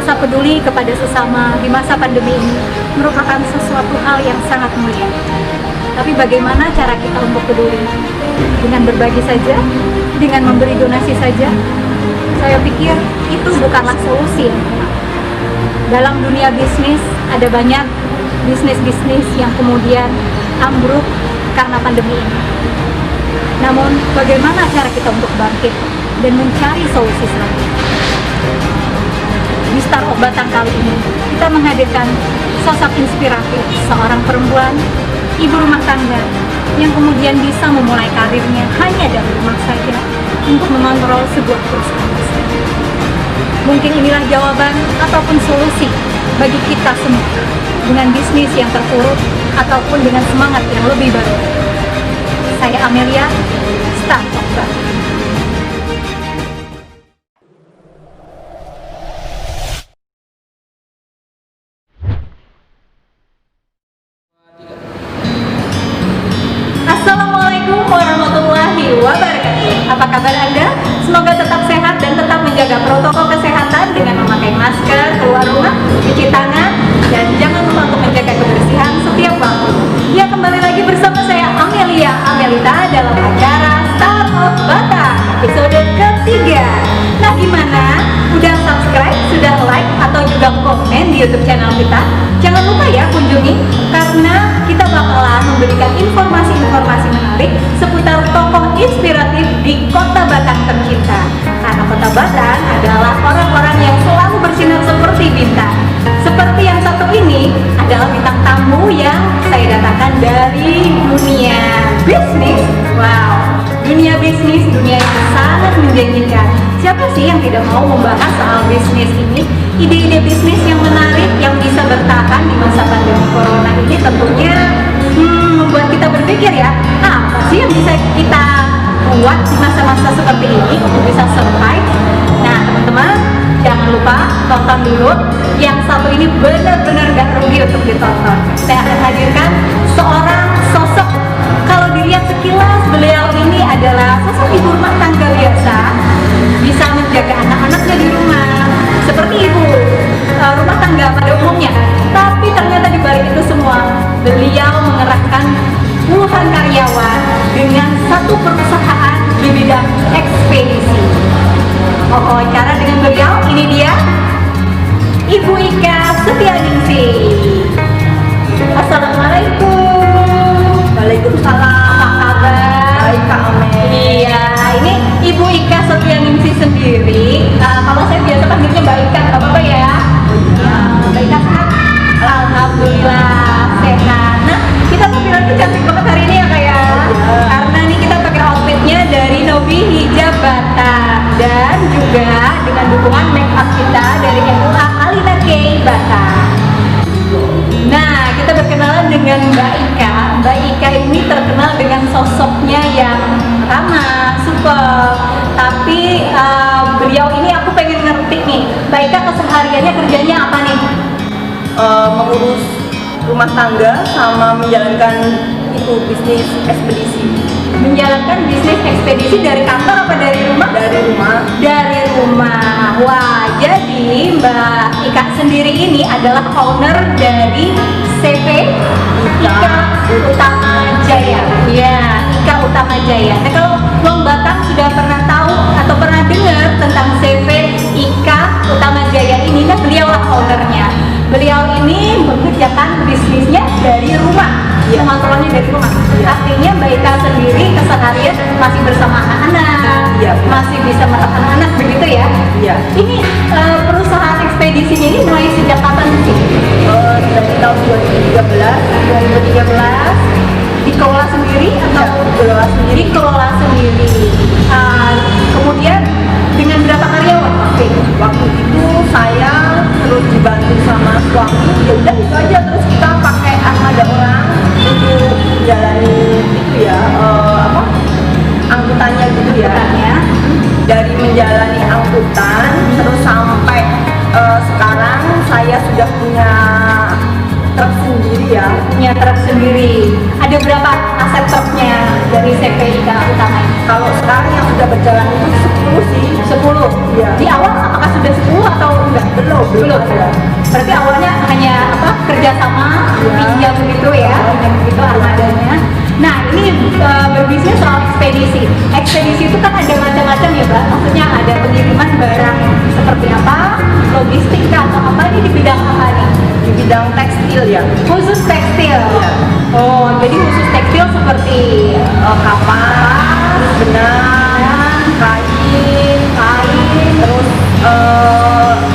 Rasa peduli kepada sesama di masa pandemi ini merupakan sesuatu hal yang sangat mulia. Tapi bagaimana cara kita untuk peduli? Dengan berbagi saja? Dengan memberi donasi saja? Saya pikir itu bukanlah solusi yang tepat. Dalam dunia bisnis, ada banyak bisnis-bisnis yang kemudian ambruk karena pandemi ini. Namun, bagaimana cara kita untuk bangkit dan mencari solusi selanjutnya? Di Star of Batang kali ini, kita menghadirkan sosok inspiratif seorang perempuan, ibu rumah tangga, yang kemudian bisa memulai karirnya hanya dari rumah saja untuk mengontrol sebuah perusahaan besar. Mungkin inilah jawaban ataupun solusi bagi kita semua dengan bisnis yang terpuruk ataupun dengan semangat yang lebih baru. Saya Amelia, Star of Batang. Assalamualaikum warahmatullahi wabarakatuh. Apa kabar Anda? Semoga tetap sehat dan tetap menjaga protokol kesehatan dengan memakai masker, keluar rumah, cuci tangan, dan jangan lupa untuk menjaga kebersihan setiap waktu. Ya, kembali lagi bersama saya Amelia Amelita dalam acara Star of Batang episode ketiga. Nah, gimana? Udah subscribe, sudah like, atau juga komen di YouTube channel kita? Jangan lupa ya kunjungi, karena kita bakalan memberikan informasi-informasi menarik seputar tokoh inspiratif di Kota Batang tercinta. Karena Kota Batang adalah orang-orang yang selalu bersinar seperti bintang. Seperti yang satu ini adalah bintang tamu yang saya datangkan dari dunia bisnis. Wow, dunia bisnis, dunia yang sangat menjanjikan. Siapa sih yang tidak mau membahas soal bisnis ini? Ide-ide bisnis yang menarik yang bisa bertahan di masa pandemi corona ini tentunya membuat kita berpikir ya, apa sih yang bisa kita buat di masa-masa seperti ini untuk bisa survive. Nah teman-teman, jangan lupa tonton dulu. Yang satu ini benar-benar gak rugi untuk ditonton. Saya akan hadirkan seorang sosok, kalau dilihat sekilas beliau ini adalah sosok ibu rumah tangga biasa, bisa menjaga anak-anaknya di rumah seperti ibu rumah tangga pada umumnya. Tapi ternyata di balik itu semua, beliau mengerahkan puluhan karyawan dengan satu perusahaan di bidang ekspedisi. Wawancara dengan beliau, ini dia Ibu Ika Setianingsih. Assalamualaikum. Waalaikumsalam. Apa kabar? Baik Kak Ame. Iya, ini Ibu Ika Setianingsih sendiri. Kalau saya biasa panggilnya Mbak Ika, nggak apa-apa ya? Mbak Ika sehat? Alhamdulillah sehat. Nah, kita mau bilang tuh cantik banget hari ini ya Kak ya. Karena nih kita pakai outfitnya dari Nobi Hijab Batang dan juga dengan dukungan make up kita dari MUA Alina K Batang. Nah, kita berkenalan dengan Mbak Ika. Mbak Ika ini terkenal dengan sosoknya yang ramah, super. Tapi beliau ini aku pengen ngerti nih, Mbak Ika kesehariannya kerjanya apa nih? Mengurus rumah tangga sama menjalankan itu bisnis ekspedisi. Menjalankan bisnis ekspedisi dari kantor apa dari rumah? Dari rumah. Dari rumah. Wah, jadi Mbak Ika sendiri ini adalah owner dari CV Ika Utama Jaya. Ya, Ika Utama Jaya. Nah, kalau Wong Batang sudah pernah tahu atau pernah dengar tentang CV Ika Utama Jaya ini, nah beliau lah ownernya. Beliau ini mengerjakan bisnisnya dari rumah, mengontrolnya dari rumah. Artinya Mbak Ika sendiri keseharian masih bersama anak-anak, masih bisa merawat anak-anak, begitu ya? Iya. Ini perusahaan ekspedisinya ini mulai sejak kapan sih? Dari tahun 2013 dikelola sendiri atau dikelola sendiri. dikelola sendiri? Kemudian dengan berapa karyawan Waktu itu saya terus dibantu sama suami. Ya udah itu aja, terus kita pakai armada orang untuk jalani itu ya, angkutannya gitu ya. Dari menjalani angkutan terus sampai sekarang saya sudah punya truk sendiri ya. Punya truk sendiri. Ada berapa aset truknya dari CV Ika Utama ini? Kalau sekarang yang sudah berjalan itu 10 sih. 10? Iya. Di awal apakah sudah 10 atau enggak? Belum ada. Berarti awalnya hanya apa, kerjasama, pinjam gitu ya, pinjam gitu armadanya. Nah ini berbisnis soal ekspedisi. Ekspedisi itu kan ada macam-macam ya Mbak. Maksudnya ada pengiriman barang seperti apa, logistik atau apa, ini di bidang apa nih? Di bidang tekstil ya. Khusus tekstil. Iya. Oh, jadi khusus tekstil seperti Kapas, benang, kain, terus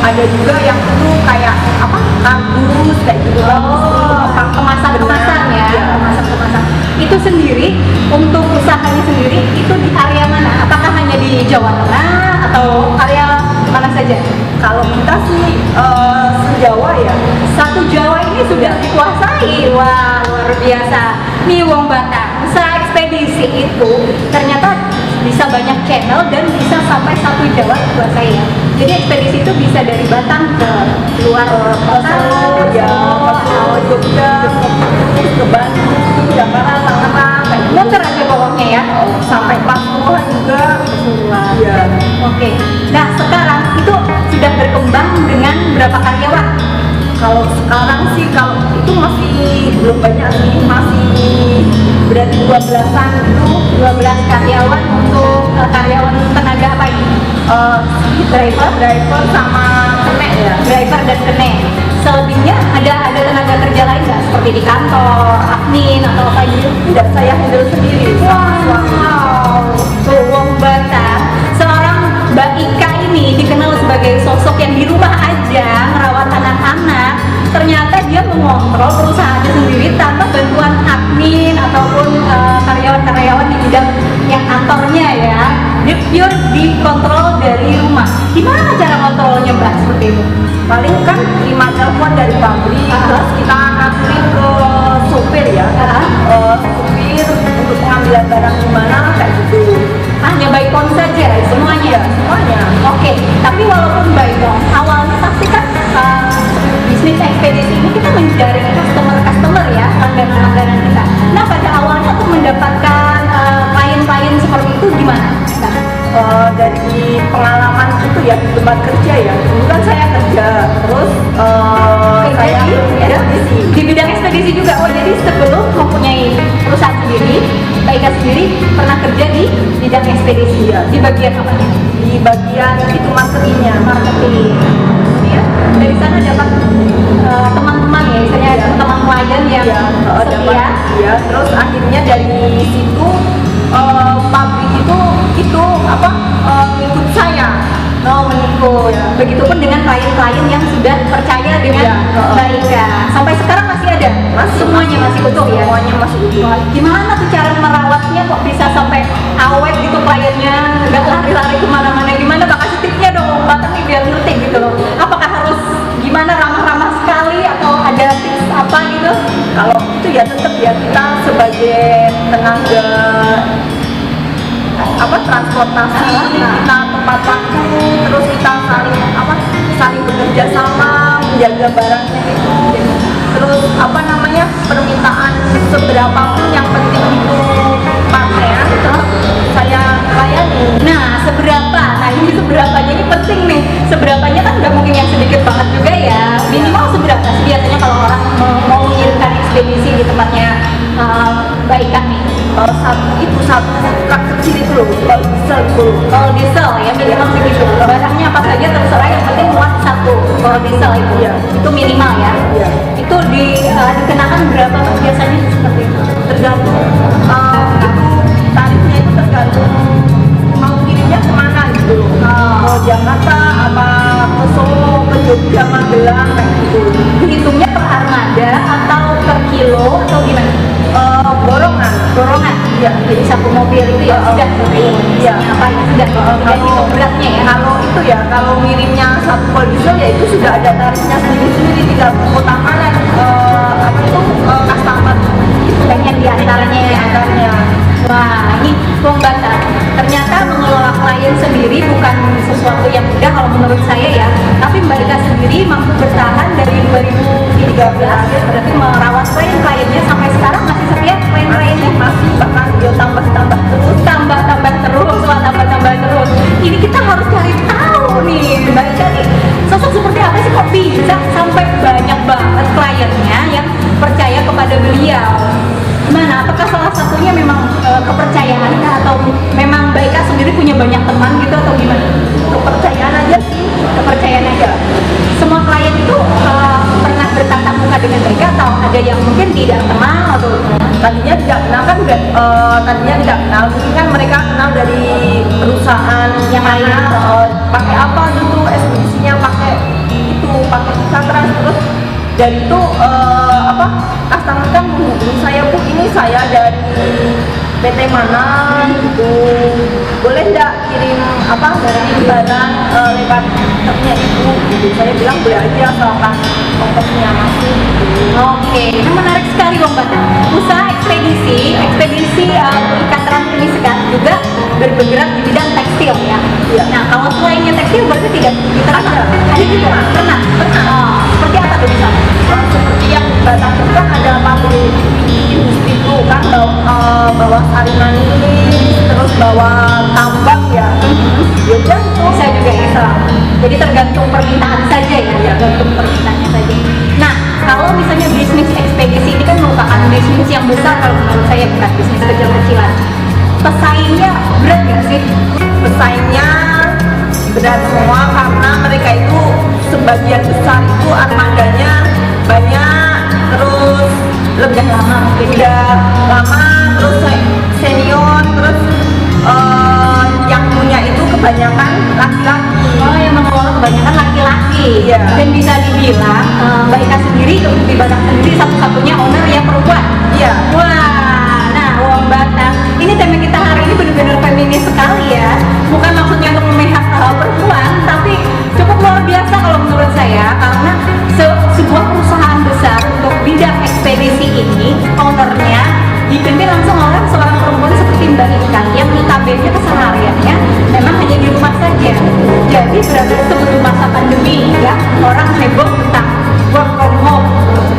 ada juga yang itu kayak apa, kardus kayak gitu. Oh, kemasan-kemasan ya, Iya. kemasan-kemasan. Itu sendiri untuk usahanya sendiri itu di area mana? Apakah hanya di Jawa Tengah atau area mana saja? Kalau kita sih se-Jawa ya. Satu Jawa ini sudah dikuasai. Wah, luar biasa. Nih Wong Batak, usaha ekspedisi itu ternyata bisa banyak channel dan bisa sampai satu Jawa dikuasai ya. Jadi ekspedisi itu bisa dari Batang ke luar kota, Solo, ya, Solo, Jogja, ke Bandung, Jakarta, Tangerang, kayak gitu. muter aja pokoknya ya. Sampai Pasuruan juga. Pasuruan. Iya. Oke. Nah sekarang itu sudah berkembang dengan berapa karyawan? Kalau sekarang sih, kalau itu masih belum banyak sih, masih berarti 12-an gitu. 12 karyawan untuk karyawan tenaga apa ini? Driver sama kenek ya. Driver dan kene. Selebihnya ada tenaga kerja lain nggak? Seperti di kantor, admin atau apa gitu? Tidak, saya handle sendiri. Wow, tuh Wong Batak. Seorang Mbak Ika ini dikenal sebagai sosok yang di rumah aja merawat anak-anak. Ternyata dia mengontrol perusahaannya sendiri tanpa bantuan admin ataupun karyawan-karyawan di bidang yang kantornya ya. Dia pure dikontrol dari rumah. Gimana cara kontrolnya Mbak seperti itu? Paling kan terima telepon dari pabrik, terus kita ngaturin ke supir ya. Supir untuk pengambilan barang di mana kayak gitu. Hanya by phone saja semuanya. Semuanya. Oke, tapi walaupun by phone, awalnya pasti kan bisnis ekspedisi ini kita menjaring customer ya, langganan kita. Nah pada awalnya untuk mendapatkan klien-klien seperti itu gimana? Dari pengalaman itu ya di tempat kerja ya. Dulu kan saya kerja, terus saya ekspedisi. Di bidang ekspedisi juga. Oh jadi sebelum mempunyai perusahaan sendiri, Mbak Ika sendiri pernah kerja di bidang ekspedisi. Iya. Di bagian apa? Di bagian itu marketingnya. Marketing. Kemudian dari sana dapat teman-teman ya, misalnya ada teman klien yang setia. Ya, terus akhirnya dari situ pabrik itu apa ngikut saya. Oh mengikut. Begitupun dengan klien-klien yang sudah percaya dengan Iya, Mbak Ika. Sampai sekarang masih ada? Semuanya masih utuh ya? Semuanya masih utuh. Wah, gimana tuh cara merawatnya kok bisa sampai awet gitu kliennya, nggak lari-lari kemana-mana? Gimana Mbak, kasih tipsnya dong, Mbak nih biar ngerti gitu loh. Apakah harus gimana, ramah-ramah sekali atau ada tips apa gitu? Kalau itu ya tetap ya kita sebagai tenaga apa transportasi, kita tepat waktu, terus kita saling bekerja sama menjaga barangnya itu, terus apa namanya, permintaan seberapapun yang penting itu pakaian tetap saya layani. Nah, seberapa? Nah, ini seberapanya ini penting nih. Seberapanya kan nggak mungkin yang sedikit banget juga ya. Minimal seberapa sih biasanya kalau orang mau mengirimkan ekspedisi di tempatnya Mbak Ika nih? Satu truk kecil itu loh, kalau diesel itu. Kalau diesel ya minimal segitu. Barangnya apa saja terserah, yang penting muat satu. Kalau diesel itu, Iya. itu minimal ya. Iya. Itu dikenakan berapa biasanya seperti itu? Tergantung itu tarifnya itu tergantung mau kirimnya kemana gitu loh. Mau Jakarta apa ke Solo, ke Jogja, Magelang kayak gitu. Hitungnya per armada atau per kilo atau gimana? Borongan. Iya, jadi satu mobil itu ya sudah seperti Iya. apa ya sudah dan itu beratnya ya. Kalau itu ya, kalau ngirimnya satu pol diesel ya itu sudah ada tarifnya sendiri-sendiri, tinggal utamakan apa itu customer Pengen diantaranya. Wah, ini Wong Batak. Ternyata mengelola klien sendiri bukan sesuatu yang mudah kalau menurut saya ya. Tapi Mbak Ika sendiri mampu bertahan dari 2013, berarti merawat klien-kliennya sampai sekarang masih setia klien-kliennya. masih bahkan dia tambah terus. Tambah terus. Ini kita harus cari tahu nih Mbak Ika nih sosok seperti teman gitu atau gimana? Kepercayaan aja sih. Kepercayaan aja. Semua klien itu pernah bertatap muka dengan mereka atau ada yang mungkin tidak kenal atau Tadinya tidak kenal kan, tadinya tidak kenal, mungkin kan mereka kenal dari perusahaan Yang lain. pakai apa gitu, ekspedisinya pakai itu, pakai Ikatras. Terus dari itu customer kan menghubungi saya, Bu, ini saya dari PT mana gitu, boleh nggak kirim barang lewat truknya Ibu gitu. Saya bilang boleh aja, asalkan ongkosnya masuk gitu. Oke, nah menarik sekali Bang Bata. Usaha ekspedisi Ikatras ini sekarang juga bergerak di bidang tekstil ya. Iya. Nah kalau selainnya tekstil berarti tidak diterapkan? Ada juga? Pernah? Oh, seperti apa tuh misalnya? Seperti yang Batak itu kan ada pabrik industri itu kan, bawa sari manis, terus bawa tambang ya. Ya udah itu Bisa juga ya. Jadi tergantung permintaan saja ya, tergantung permintaannya saja. Nah, kalau misalnya bisnis ekspedisi ini kan merupakan bisnis yang besar kalau menurut saya, bukan bisnis kecil-kecilan. Pesaingnya berat nggak sih? pesaingnya berat semua karena mereka itu sebagian besar itu armadanya banyak, terus lebih lama mungkin. udah lama, terus senior, terus yang punya itu kebanyakan laki-laki. Oh, yang mengelola kebanyakan laki-laki. Iya. Dan bisa dibilang Mbak Ika sendiri di Batak sendiri satu-satunya owner yang perempuan. Iya. Wah, nah Wong Batak, ini tema kita hari ini benar-benar feminis sekali ya. Bukan maksudnya untuk memihak perempuan, tapi cukup luar biasa kalau menurut saya, karena sebuah perusahaan besar untuk bidang ekspedisi ini, ownernya dipimpin langsung oleh seorang perempuan seperti Mbak Ika yang notabene kesehariannya memang hanya di rumah saja. Jadi berada sebelum masa pandemi ya, orang heboh tentang work from home.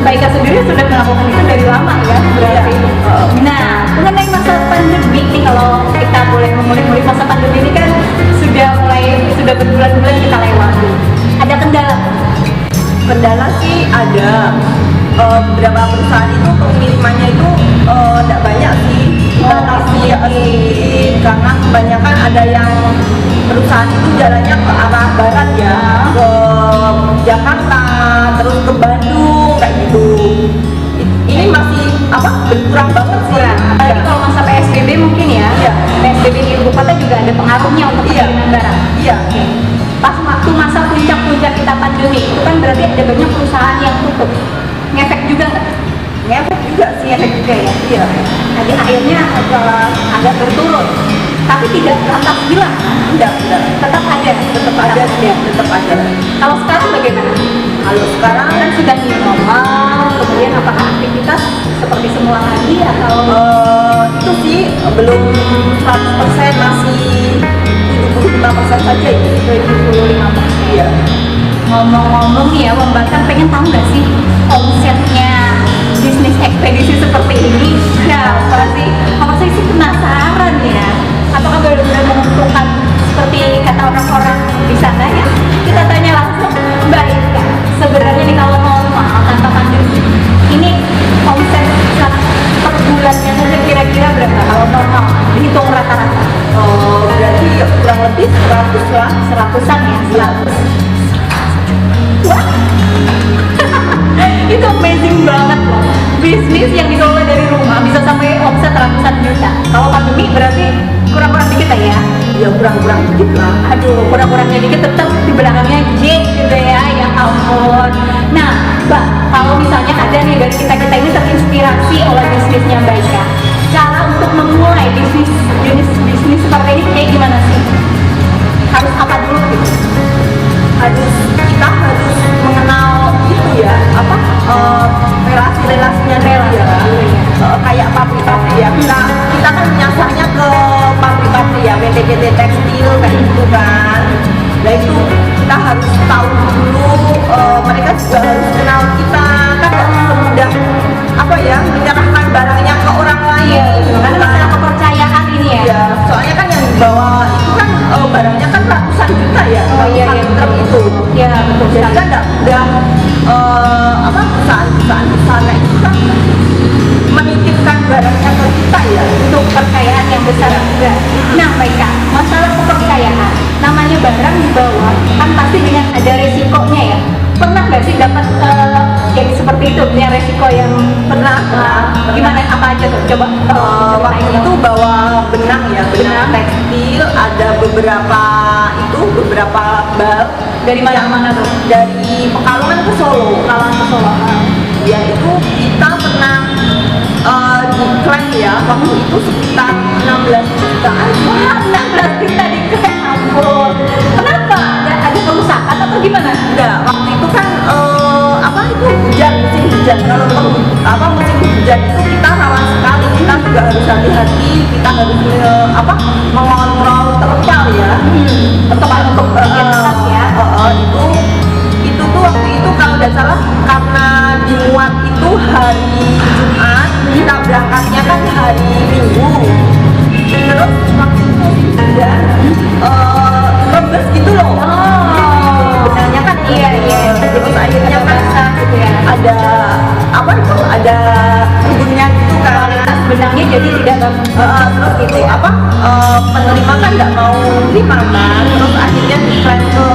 Mbak Ika sendiri sudah melakukan itu dari lama ya berarti. Nah, mengenai masa pandemi ini, kalau kita boleh mengulik-ulik masa pandemi ini kan sudah berbulan-bulan kita lewati. Ada kendala? Kendala sih ada. Beberapa perusahaan itu pengirimannya itu tidak banyak sih, kita kasih sedikit karena kebanyakan ada yang perusahaan itu jalannya ke arah barat ya, ke Jakarta, terus ke Bandung kayak gitu. Ini masih berkurang banget sih. Apalagi kalau masa PSBB mungkin ya. Iya. PSBB di ibu kota juga ada pengaruhnya untuk Iya. pengiriman barang. Iya. Pas waktu masa puncak-puncak kita pandemi itu kan berarti ada banyak perusahaan yang tutup. Ngefek juga nggak? Ngefek juga sih. Ngefek juga ya. Iya. Jadi akhirnya agak berturun. Tapi tidak lantas hilang. Tidak. Tetap ada. Tetap ada sih. Tetap ada. Kalau sekarang bagaimana? Kalau sekarang Kan sudah new normal, kemudian apakah aktivitas seperti semula lagi atau itu sih belum 100%, masih 75% saja itu. 75%? Iya. Ngomong-ngomong nih ya, Bang Batak pengen tahu nggak sih omsetnya bisnis ekspedisi seperti ini? Berapa sih? Kalau saya sih penasaran ya, apakah benar-benar menguntungkan seperti kata orang-orang di sana ya? Kita tanya langsung Mbak Ika. Sebenarnya nih kalau normal tanpa pandemi, ini omset per bulannya saja kira-kira berapa kalau normal? Dihitung rata-rata? Berarti kurang lebih 100 lah. 100-an ya? 100. Wah, itu amazing banget loh. Bisnis yang dikelola dari rumah bisa sampai omset ratusan juta. Kalau pandemi berarti kurang-kurang dikit ya? Ya kurang-kurang dikit lah. Aduh, kurang-kurangnya dikit tetap di belakangnya J gitu ya, ya ampun. Nah, Mbak, kalau misalnya ada nih dari kita-kita ini terinspirasi oleh bisnisnya Mbak Ika, cara untuk memulai bisnis seperti ini kayak gimana sih? Harus apa dulu gitu? Kita harus mengenal itu ya, relasi-relasinya dia. Kayak pabrik-pabrik ya, kita kan nyasarnya ke pabrik-pabrik ya, PT-PT tekstil kayak gitu kan. Nah itu kita harus tahu dulu, mereka juga harus kenal kita, kan nggak semudah menyerahkan barangnya ke orang lain. Karena masalah kepercayaan ini ya. Iya, soalnya kan yang dibawa itu kan barangnya kan ratusan juta ya, ratusan truk itu. Iya, betul Jadi sekali. kan nggak udah perusahaan-perusahaan besar kayak itu kan menitipkan barangnya ke kita ya. Untuk kepercayaan yang besar juga. Nah, Mbak Ika, masalah kepercayaan bawah kan pasti dengan ada resikonya ya. Pernah nggak sih dapat yang seperti itu, punya resiko yang Pernah. gimana, apa aja tuh? Coba Waktu itu bawa benang ya, benang tekstil, ada beberapa bal. dari mana tuh? Dari Pekalongan ke Solo. Kalau ke Solo. Ya itu kita pernah diklaim ya, waktu itu sekitar 16 jutaan. Wah, 16 juta diklaim, ampun. Kenapa? Ada kerusakan atau gimana? Enggak, waktu itu kan hujan, musim hujan. Kalau musim hujan itu kita rawan sekali, kita juga harus hati-hati, kita harus mengontrol terpal ya. Tempat untuk bagian atas ya. Itu tuh waktu itu kalau nggak salah karena dimuat itu hari Jumat, kita berangkatnya kan hari Minggu. Terus waktu itu hujan, rembes gitu loh. Benarnya kan Iya. terus akhirnya kan basah gitu ya. ada ada embunnya gitu kan. Kualitas benangnya jadi tidak bagus. Terus itu penerima kan nggak mau terima kan, terus akhirnya diklaim ke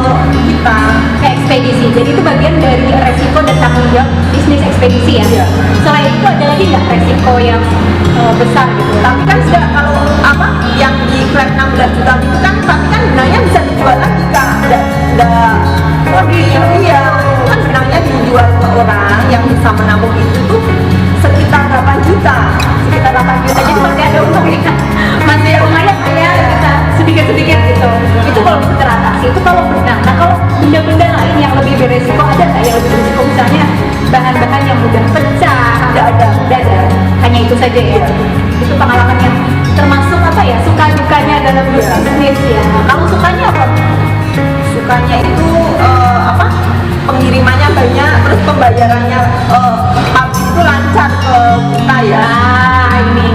kita. Ke ekspedisi. Jadi itu bagian dari resiko dan tanggung jawab bisnis ekspedisi ya. Iya. Selain itu ada lagi nggak resiko yang besar gitu? Tapi kan sudah kalau yang diklaim 16 juta itu kan, tapi kan benangnya bisa dijual lagi kan, iya kan benangnya dijual ke orang yang bisa menampung itu tuh sekitar 8 juta. Sekitar 8 juta. Jadi masih ada untungnya. Masih lumayan ya kita sedikit-sedikit gitu. Itu kalau bisa teratasi. Itu kalau benang. Nah kalau benda-benda lain yang lebih beresiko, ada nggak yang lebih beresiko, misalnya bahan-bahan yang mudah pecah? Nggak ada. Hanya itu saja ya. Itu pengalaman yang termasuk suka dukanya dalam bisnis ya. Kamu sukanya apa? Sukanya itu pengirimannya banyak, terus pembayarannya pabrik itu lancar ke kita ya. Ini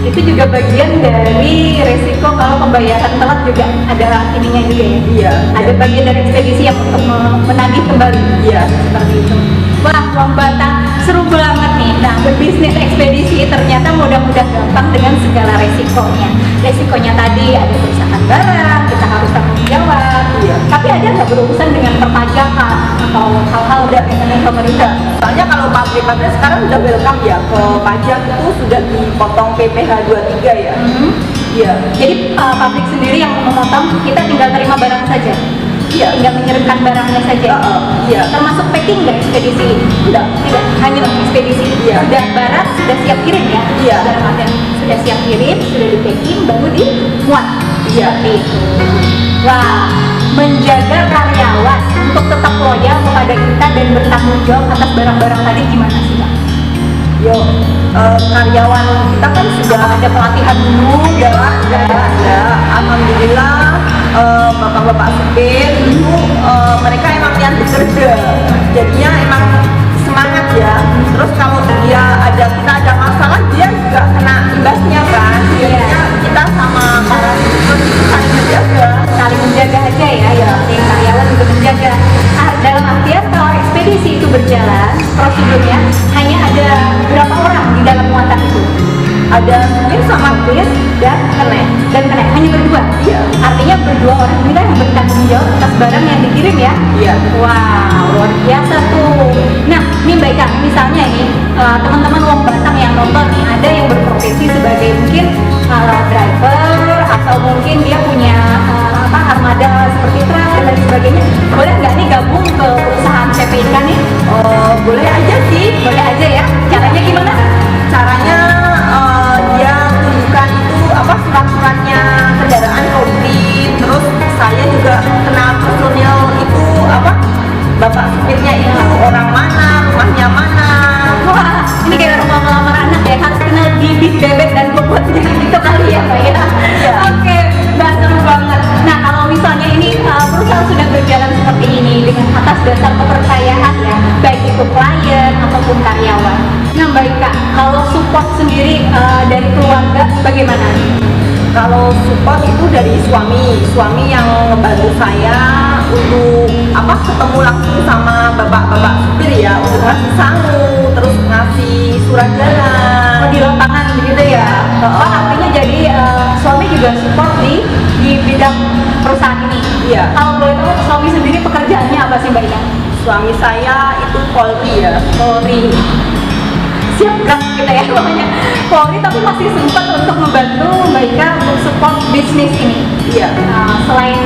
itu juga bagian dari resiko kalau pembayaran telat, juga ada ininya juga ya. Iya. Ada bagian dari ekspedisi yang untuk menagih kembali. Iya. Seperti itu. Wah, Lombata seru banget nih. Nah, berbisnis ekspedisi ternyata mudah-mudah gampang dengan segala resikonya. Resikonya tadi ada kerusakan barang, kita harus tanggung jawab. Iya. Tapi ada nggak berurusan dengan perpajakan atau hal-hal dengan pemerintah? Soalnya kalau pabrik-pabrik sekarang udah welcome ya ke pajak, itu sudah dipotong PPh 23 ya. Iya. Jadi pabrik sendiri yang memotong, kita tinggal terima barang saja. Iya. Tinggal mengirimkan barangnya saja. Iya. Termasuk packing nggak ekspedisi ini? Tidak. Tidak, hanya ekspedisi. Iya. Sudah barang, sudah siap kirim ya? Iya. Dalam artian sudah siap kirim, sudah di packing, baru dimuat. Iya. Seperti itu. Wah, menjaga karyawan untuk tetap loyal kepada kita dan bertanggung jawab atas barang-barang tadi gimana sih, Pak? Karyawan kita kan sudah Ada pelatihan dulu, ada. Alhamdulillah bapak-bapak supir itu mereka emang yang bekerja, jadinya emang semangat ya. Terus kalau kita ada masalah, dia juga kena imbasnya kan. Jadinya kita sama para supir itu saling menjaga. saling menjaga aja ya. Yang karyawan juga menjaga. Dalam artian kalau ekspedisi itu berjalan, prosedurnya hanya ada berapa orang di dalam muatan itu? Ada supir sama Supir dan kenek hanya berdua. Iya. Artinya berdua orang inilah yang bertanggung jawab atas barang yang dikirim ya. Iya. Wow, luar biasa tuh. Nah, ini Mbak Ika, misalnya ini teman-teman Wong Batang yang nonton nih, ada yang berprofesi sebagai mungkin driver, atau mungkin dia punya armada seperti truk dan lain sebagainya. Boleh nggak nih gabung ke perusahaan CPIK nih? boleh aja sih. Boleh aja ya. Caranya gimana? Caranya dia tunjukkan itu surat-suratnya kendaraan komplit, terus saya juga kenal personil itu bapak supirnya itu orang mana, rumahnya mana. Wah, ini kayak rumah melamar anak ya, harus kenal bibit, bebek, dan bobotnya gitu kali ya Mbak ya. Iya. Oke, Mbak, seru banget. Nah, kalau misalnya ini perusahaan sudah berjalan seperti ini dengan atas dasar kepercayaan ya, baik itu klien ataupun karyawan. Nah Mbak Ika, kalau support sendiri dari keluarga bagaimana? Kalau support itu dari suami yang ngebantu saya untuk ketemu langsung sama bapak-bapak supir ya, untuk ngasih sangu, terus ngasih surat jalan. Di lapangan begitu ya. Artinya jadi suami juga support di bidang perusahaan ini. Iya. Kalau boleh tahu suami sendiri pekerjaannya apa sih Mbak Ika? Suami saya itu Polri ya. Polri. Siap gak kita ya namanya Polri, tapi masih sempat untuk membantu Mbak Ika untuk support bisnis ini. Iya. Selain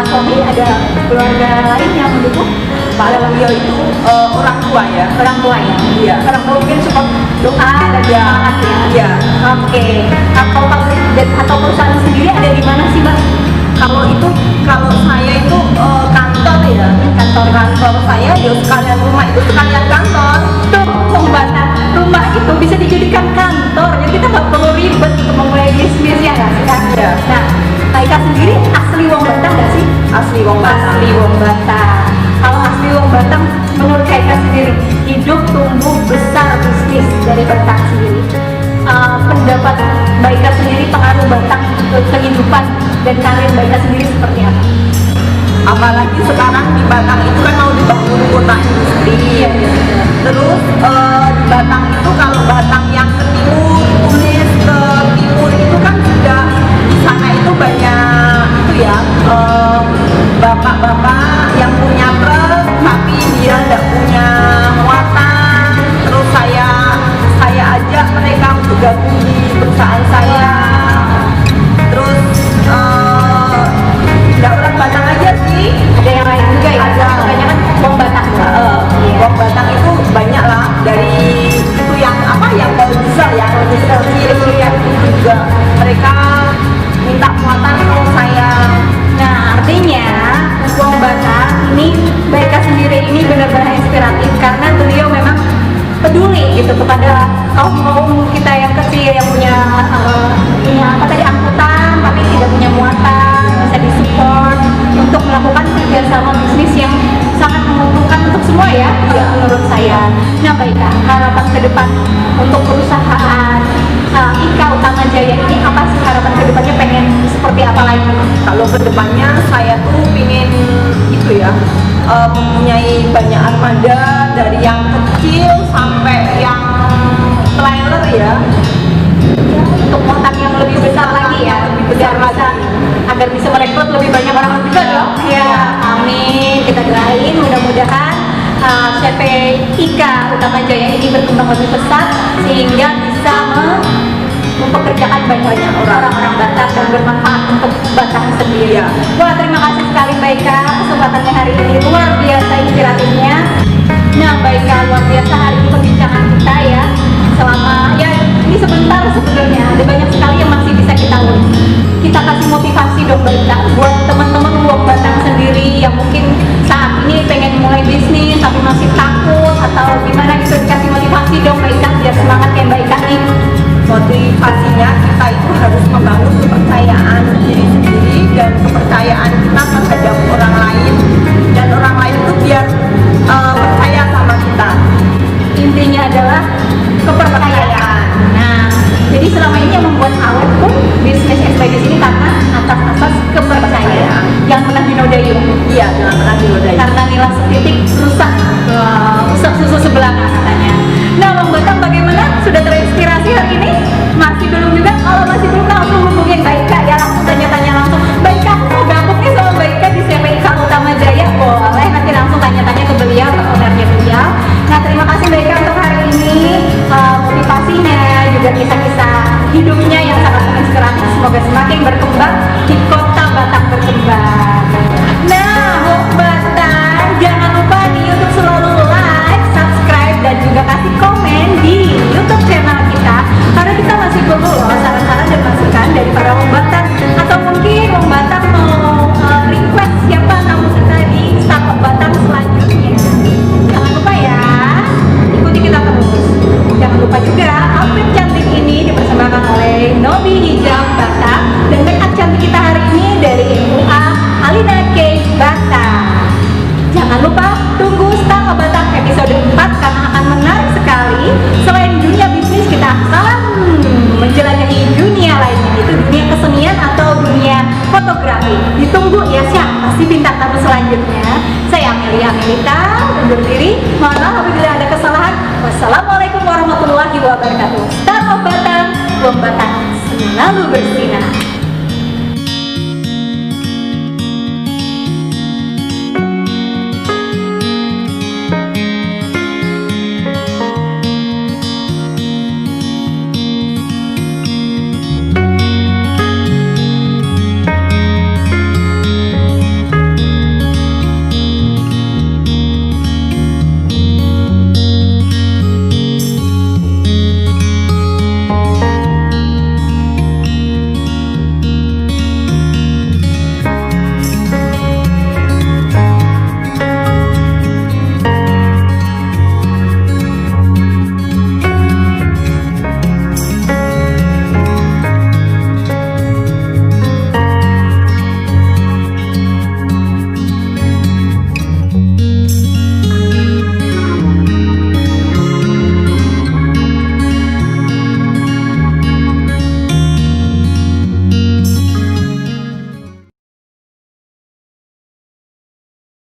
suami, ada keluarga lain yang mendukung? Kalau beliau itu orang tua ya. Orang tua ya? Iya. Orang tua mungkin support doa dan Iya. semangat ya? Iya. Oke. Atau pabrik atau perusahaan sendiri ada di mana sih Mbak? Kalau saya itu kantor ya. Kantor saya ya sekalian rumah itu sekalian kantor. Tuh, pembatas rumah itu bisa dijadikan kantor, jadi kita nggak perlu ribet untuk memulai bisnis ya nggak sih Kak? Iya. Nah, Kak Ika sendiri asli Wong Batam nggak sih? Asli Wong Batam. Asli Wong Batam. Kalau asli Wong Batam, menurut Kak Ika sendiri, hidup tumbuh besar bisnis dari Batam sendiri. Pendapat Mbak Ika sendiri pengaruh Batam ke kehidupan dan karir Mbak Ika sendiri seperti apa? Apalagi sekarang di Batam itu kan mau dibangun kota industri. Iya. Terus di Batam itu kalau Batam yang ke timur, Tunis ke timur itu kan sudah di sana itu banyak itu ya bapak-bapak yang punya truk tapi dia tidak punya muatan. Terus saya ajak mereka untuk gabung di perusahaan saya. Terus tidak orang Batam aja sih. Ada yang lain juga ya? Ada. Kebanyakan Wong Batam. Iya. Wong Batam itu banyak lah, dari itu yang produser kecil yang itu juga mereka minta muatan kalau saya. Nah, artinya Wong Batam ini Mbak Ika sendiri ini benar-benar inspiratif karena beliau memang peduli gitu kepada kaum kita yang kecil yang punya angkutan tapi tidak punya muatan, bisa disupport untuk melakukan kerjasama bisnis yang sangat menguntungkan untuk semua ya, menurut saya. Nah Mbak Ika, harapan ke depan untuk perusahaan Ika Utama Jaya ini apa sih harapan ke depannya, pengen seperti apa lagi? Kalau kedepannya saya tuh pingin itu ya mempunyai banyak armada dari yang kecil sampai yang trailer ya. Untuk muatan yang lebih besar lagi ya, agar bisa merekrut lebih banyak orang juga dong. Ya, amin. Kita doain mudah-mudahan CV Ika Utama Jaya ini berkembang lebih pesat sehingga bisa mempekerjakan banyak orang-orang Batam dan bermanfaat untuk Batam sendiri. Ya. Wah, terima kasih sekali Mbak Ika, kesempatannya hari ini luar biasa inspiratifnya. Nah Mbak Ika, luar biasa hari ini perbincangan kita ya. Selama ya ini sebentar sebenarnya ada banyak sekali yang masih bisa kita ulik. Kita kasih motivasi dong Mbak Ika buat teman-teman Wong Batam sendiri yang mungkin saat ini pengen mulai bisnis tapi masih takut atau gimana gitu, dikasih motivasi dong Mbak Ika biar semangat kayak Mbak Ika nih. Motivasinya kita itu harus membangun kepercayaan diri sendiri dan kepercayaan kita terhadap orang lain, dan orang lain itu biar percaya sama kita. Intinya adalah kepercayaan. Nah, jadi selama ini yang membuat awet pun bisnis ekspedisi ini karena atas kepercayaan yang pernah dinodai. Iya, jangan pernah dinodai. Karena nilai setitik rusak susu sebelah katanya. Nah, Wong Batam bagaimana? Sudah terinspirasi hari ini? Masih belum juga? Kalau masih belum, langsung hubungin Mbak Ika ya, langsung tanya-tanya langsung. Mbak Ika, aku mau gabung nih sama Mbak Ika di CV Ika Utama Jaya. Boleh, nanti langsung tanya-tanya ke beliau, ke ownernya beliau. Nah, terima kasih Mbak Ika untuk hari ini, motivasinya, juga kisah-kisah hidupnya yang sangat menginspiratif. Semoga semakin berkembang di kota Batam berkembang. Nah, Wong Batam, jangan lupa di YouTube selalu like, subscribe, dan juga kasih komen di YouTube channel kita karena kita masih perlu loh saran-saran dan masukan dari para Wong Batam, atau mungkin Wong Batam mau request siapa tamu kita di Startup Batam selanjutnya. Jangan lupa ya, ikuti kita terus. Jangan lupa juga outfit cantik ini dipersembahkan oleh Nobi Hijab Batam dan make up cantik kita hari ini dari MUA Alina Cake Batam. Jangan lupa tunggu Startup Batam episode 4 karena akan menarik sekali. Selain dunia bisnis, kita akan menjelajahi dunia lainnya, itu dunia kesenian atau dunia fotografi. Ditunggu ya, siapa sih bintang tamu selanjutnya. Saya Amelia Amelita undur diri. Mohon maaf apabila ada kesalahan. Wassalamualaikum warahmatullahi wabarakatuh. Startup Batam, Wong Batam selalu bersinar.